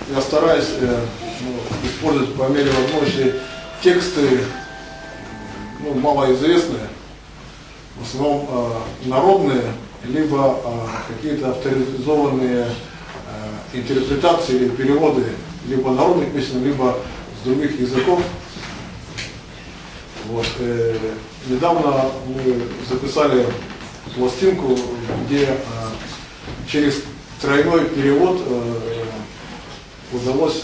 я стараюсь использовать по мере возможности тексты малоизвестные, в основном народные, либо какие-то авторизованные интерпретации или переводы либо народных песен, либо с других языков. Вот. Недавно мы записали пластинку, где через тройной перевод удалось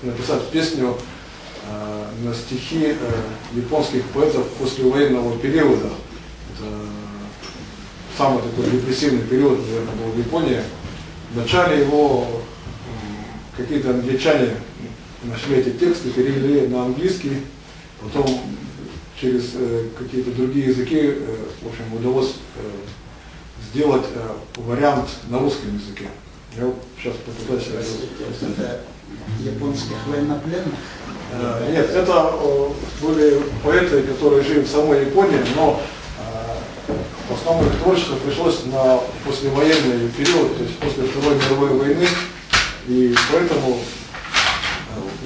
написать песню на стихи японских поэтов послевоенного периода. Это самый такой депрессивный период, наверное, был в Японии. Вначале его какие-то англичане нашли эти тексты, перевели на английский, потом через какие-то другие языки, в общем, удалось сделать вариант на русском языке. Я вот сейчас попытаюсь... Это японских военнопленных? Нет, это были поэты, которые жили в самой Японии, но в основном их творчество пришлось на послевоенный период, то есть после Второй мировой войны, и поэтому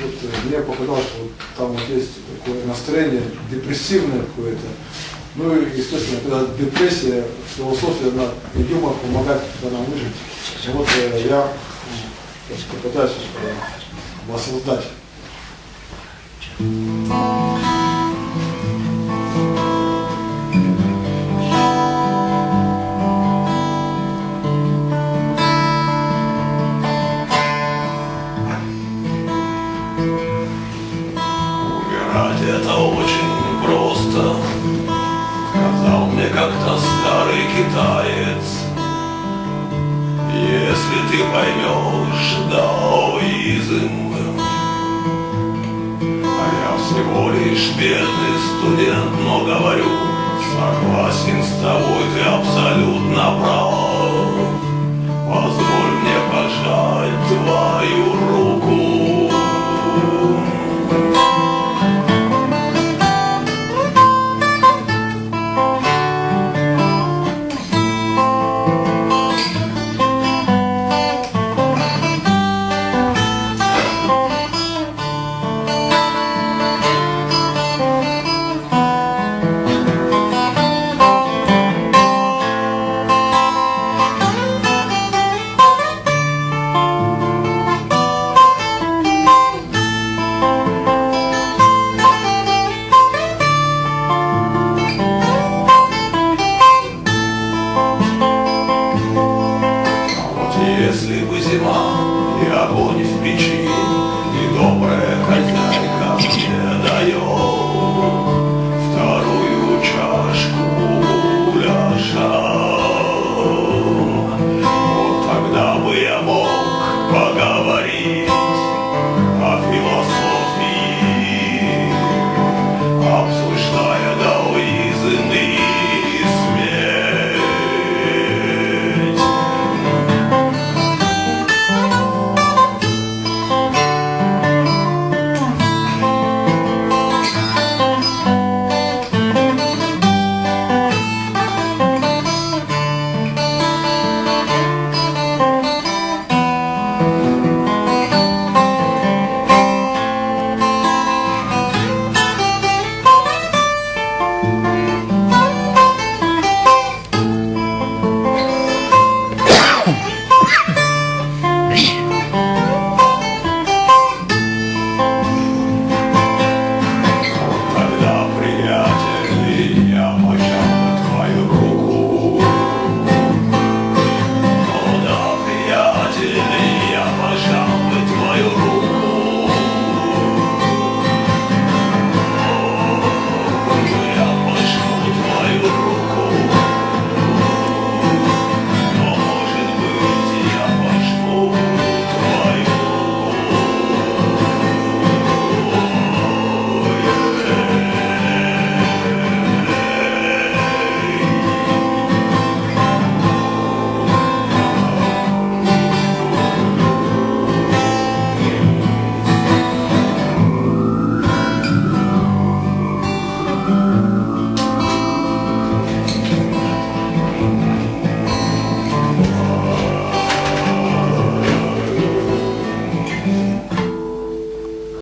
вот, мне показалось, что вот там вот есть такое настроение депрессивное какое-то. Ну и, естественно, когда депрессия, философия, юмор помогает нам выжить. И вот я попытаюсь воссоздать. Умирать это очень просто, сказал мне как-то старый китаец. Если ты поймешь даоизм, а я всего лишь бедный студент, но говорю, согласен с тобой, ты абсолютно прав. Позволь мне пожать твою руку. Если бы зима и огонь в печи, и добрая хозяйка мне дает вторую чашку гуляша, вот тогда бы я мог поговорить